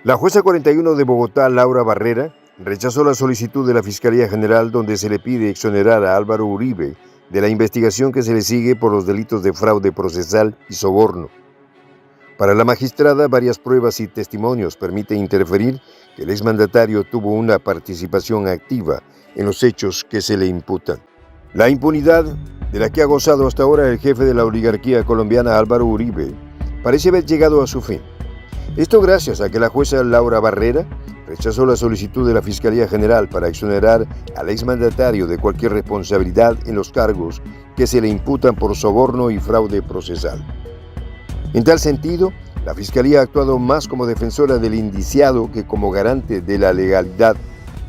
La jueza 41 de Bogotá, Laura Barrera, rechazó la solicitud de la Fiscalía General donde se le pide exonerar a Álvaro Uribe de la investigación que se le sigue por los delitos de fraude procesal y soborno. Para la magistrada, varias pruebas y testimonios permiten interferir que el exmandatario tuvo una participación activa en los hechos que se le imputan. La impunidad de la que ha gozado hasta ahora el jefe de la oligarquía colombiana, Álvaro Uribe, parece haber llegado a su fin. Esto gracias a que la jueza Laura Barrera rechazó la solicitud de la Fiscalía General para exonerar al exmandatario de cualquier responsabilidad en los cargos que se le imputan por soborno y fraude procesal. En tal sentido, la Fiscalía ha actuado más como defensora del indiciado que como garante de la legalidad,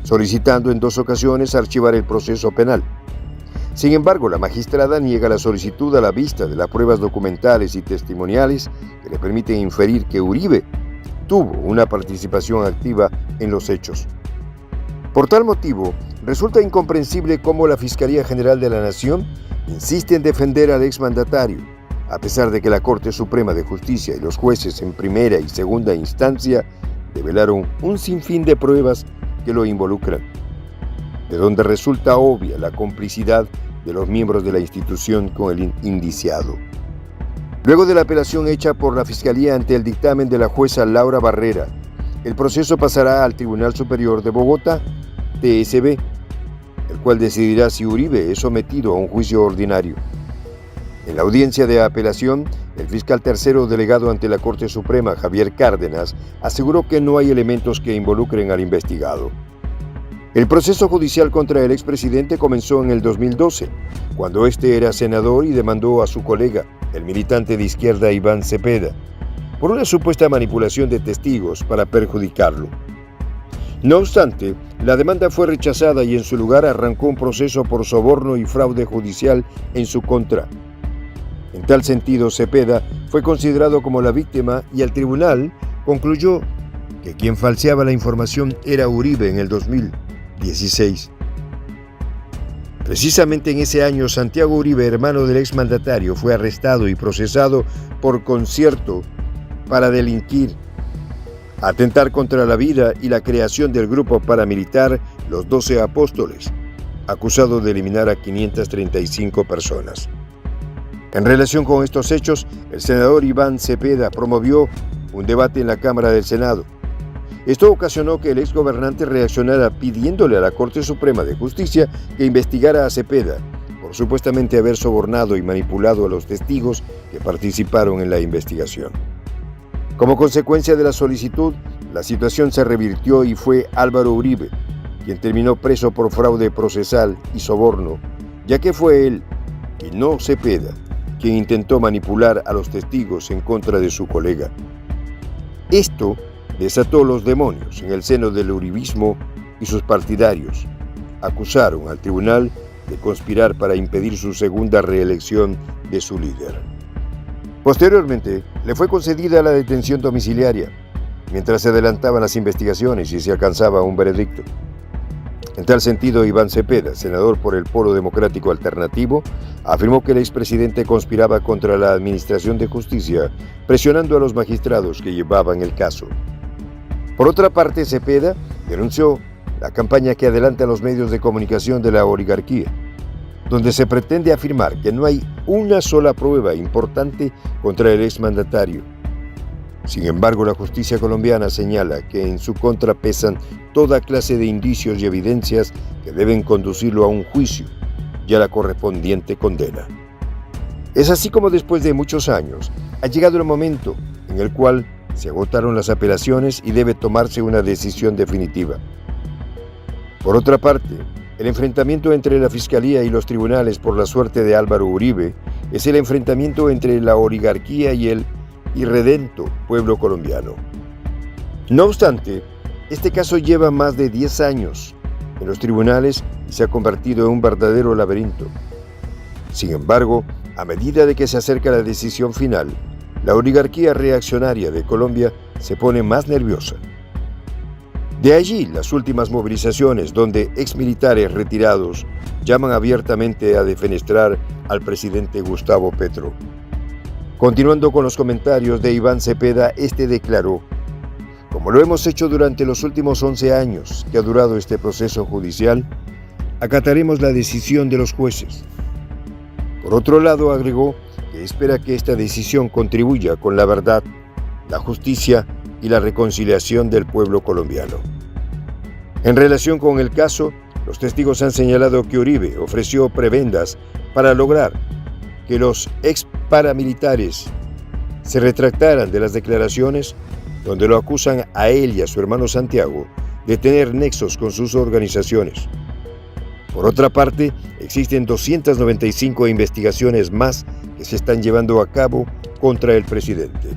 solicitando en 2 ocasiones archivar el proceso penal. Sin embargo, la magistrada niega la solicitud a la vista de las pruebas documentales y testimoniales que le permiten inferir que Uribe tuvo una participación activa en los hechos. Por tal motivo, resulta incomprensible cómo la Fiscalía General de la Nación insiste en defender al exmandatario, a pesar de que la Corte Suprema de Justicia y los jueces en primera y segunda instancia develaron un sinfín de pruebas que lo involucran, de donde resulta obvia la complicidad de los miembros de la institución con el indiciado. Luego de la apelación hecha por la Fiscalía ante el dictamen de la jueza Laura Barrera, el proceso pasará al Tribunal Superior de Bogotá, TSB, el cual decidirá si Uribe es sometido a un juicio ordinario. En la audiencia de apelación, el fiscal tercero delegado ante la Corte Suprema, Javier Cárdenas, aseguró que no hay elementos que involucren al investigado. El proceso judicial contra el expresidente comenzó en el 2012, cuando este era senador y demandó a su colega, el militante de izquierda Iván Cepeda, por una supuesta manipulación de testigos para perjudicarlo. No obstante, la demanda fue rechazada y en su lugar arrancó un proceso por soborno y fraude judicial en su contra. En tal sentido, Cepeda fue considerado como la víctima y el tribunal concluyó que quien falseaba la información era Uribe en el 2016. Precisamente en ese año, Santiago Uribe, hermano del exmandatario, fue arrestado y procesado por concierto para delinquir, atentar contra la vida y la creación del grupo paramilitar Los 12 Apóstoles, acusado de eliminar a 535 personas. En relación con estos hechos, el senador Iván Cepeda promovió un debate en la Cámara del Senado. Esto ocasionó que el exgobernante reaccionara pidiéndole a la Corte Suprema de Justicia que investigara a Cepeda por supuestamente haber sobornado y manipulado a los testigos que participaron en la investigación. Como consecuencia de la solicitud, la situación se revirtió y fue Álvaro Uribe quien terminó preso por fraude procesal y soborno, ya que fue él, y no Cepeda, quien intentó manipular a los testigos en contra de su colega. Esto desató los demonios en el seno del uribismo y sus partidarios acusaron al tribunal de conspirar para impedir su segunda reelección de su líder. Posteriormente, le fue concedida la detención domiciliaria, mientras se adelantaban las investigaciones y se alcanzaba un veredicto. En tal sentido, Iván Cepeda, senador por el Polo Democrático Alternativo, afirmó que el expresidente conspiraba contra la Administración de Justicia, presionando a los magistrados que llevaban el caso. Por otra parte, Cepeda denunció la campaña que adelantan los medios de comunicación de la oligarquía, donde se pretende afirmar que no hay una sola prueba importante contra el exmandatario. Sin embargo, la justicia colombiana señala que en su contra pesan toda clase de indicios y evidencias que deben conducirlo a un juicio y a la correspondiente condena. Es así como después de muchos años ha llegado el momento en el cual se agotaron las apelaciones y debe tomarse una decisión definitiva. Por otra parte, el enfrentamiento entre la Fiscalía y los tribunales por la suerte de Álvaro Uribe es el enfrentamiento entre la oligarquía y el irredento pueblo colombiano. No obstante, este caso lleva más de 10 años en los tribunales y se ha convertido en un verdadero laberinto. Sin embargo, a medida de que se acerca la decisión final, la oligarquía reaccionaria de Colombia se pone más nerviosa. De allí las últimas movilizaciones donde exmilitares retirados llaman abiertamente a defenestrar al presidente Gustavo Petro. Continuando con los comentarios de Iván Cepeda, este declaró: Como lo hemos hecho durante los últimos 11 años que ha durado este proceso judicial, acataremos la decisión de los jueces. Por otro lado, agregó que espera que esta decisión contribuya con la verdad, la justicia y la reconciliación del pueblo colombiano. En relación con el caso, los testigos han señalado que Uribe ofreció prebendas para lograr que los ex paramilitares se retractaran de las declaraciones donde lo acusan a él y a su hermano Santiago de tener nexos con sus organizaciones. Por otra parte, existen 295 investigaciones más que se están llevando a cabo contra el presidente.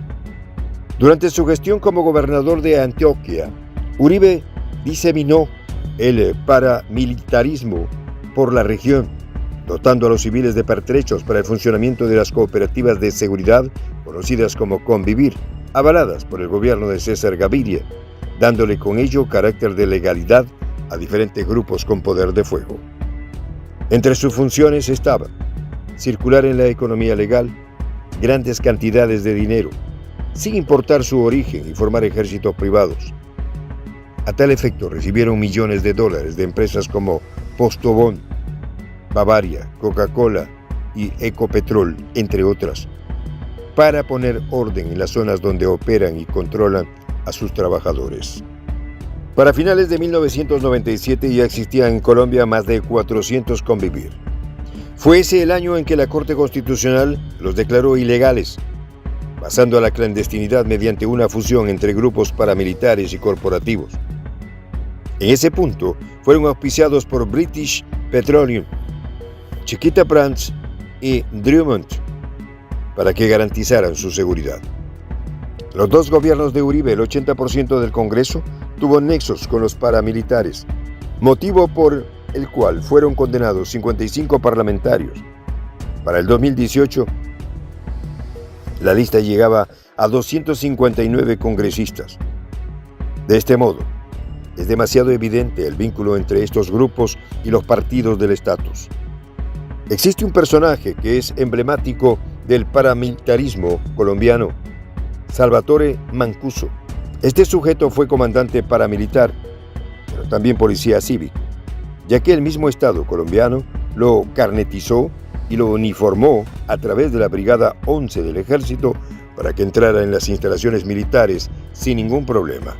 Durante su gestión como gobernador de Antioquia, Uribe diseminó el paramilitarismo por la región, dotando a los civiles de pertrechos para el funcionamiento de las cooperativas de seguridad, conocidas como Convivir, avaladas por el gobierno de César Gaviria, dándole con ello carácter de legalidad a diferentes grupos con poder de fuego. Entre sus funciones estaban circular en la economía legal grandes cantidades de dinero, sin importar su origen, y formar ejércitos privados. A tal efecto recibieron millones de dólares de empresas como Postobón, Bavaria, Coca-Cola y Ecopetrol, entre otras, para poner orden en las zonas donde operan y controlan a sus trabajadores. Para finales de 1997 ya existían en Colombia más de 400 Convivir. Fue ese el año en que la Corte Constitucional los declaró ilegales, basando a la clandestinidad mediante una fusión entre grupos paramilitares y corporativos. En ese punto fueron auspiciados por British Petroleum, Chiquita Brands y Drummond para que garantizaran su seguridad. Los dos gobiernos de Uribe, el 80% del Congreso, tuvo nexos con los paramilitares, motivo por el cual fueron condenados 55 parlamentarios. Para el 2018, la lista llegaba a 259 congresistas. De este modo, es demasiado evidente el vínculo entre estos grupos y los partidos del estatus. Existe un personaje que es emblemático del paramilitarismo colombiano, Salvatore Mancuso. Este sujeto fue comandante paramilitar, pero también policía cívico, ya que el mismo Estado colombiano lo carnetizó y lo uniformó a través de la Brigada 11 del Ejército para que entrara en las instalaciones militares sin ningún problema.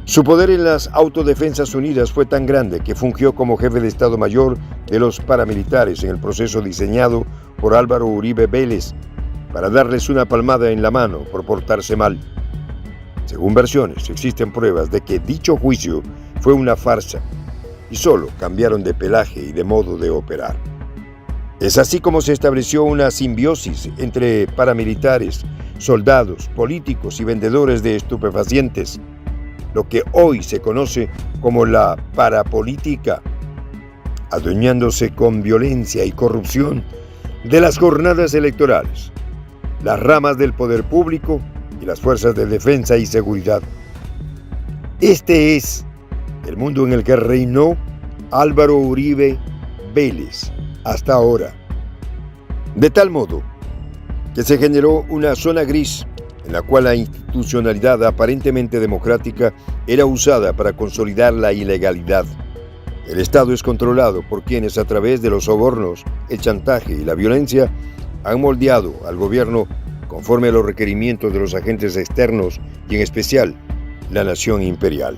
Su poder en las Autodefensas Unidas fue tan grande que fungió como jefe de Estado Mayor de los paramilitares en el proceso diseñado por Álvaro Uribe Vélez para darles una palmada en la mano por portarse mal. Según versiones, existen pruebas de que dicho juicio fue una farsa y solo cambiaron de pelaje y de modo de operar. Es así como se estableció una simbiosis entre paramilitares, soldados, políticos y vendedores de estupefacientes, lo que hoy se conoce como la parapolítica, adueñándose con violencia y corrupción de las jornadas electorales, las ramas del poder público y las fuerzas de defensa y seguridad. Este es el mundo en el que reinó Álvaro Uribe Vélez hasta ahora. De tal modo que se generó una zona gris en la cual la institucionalidad aparentemente democrática era usada para consolidar la ilegalidad. El Estado es controlado por quienes a través de los sobornos, el chantaje y la violencia han moldeado al gobierno conforme a los requerimientos de los agentes externos y en especial la nación imperial.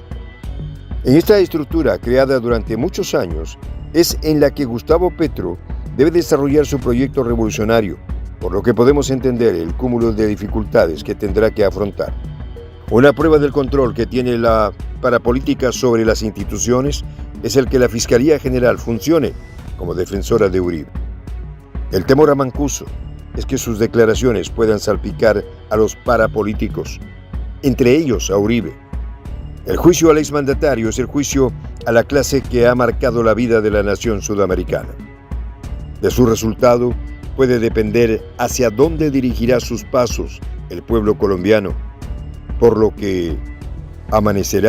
En esta estructura creada durante muchos años es en la que Gustavo Petro debe desarrollar su proyecto revolucionario, por lo que podemos entender el cúmulo de dificultades que tendrá que afrontar. Una prueba del control que tiene la parapolítica sobre las instituciones es el que la Fiscalía General funcione como defensora de Uribe. El temor a Mancuso es que sus declaraciones puedan salpicar a los parapolíticos, entre ellos a Uribe. El juicio al exmandatario es el juicio a la clase que ha marcado la vida de la nación sudamericana. De su resultado puede depender hacia dónde dirigirá sus pasos el pueblo colombiano, por lo que amanecerá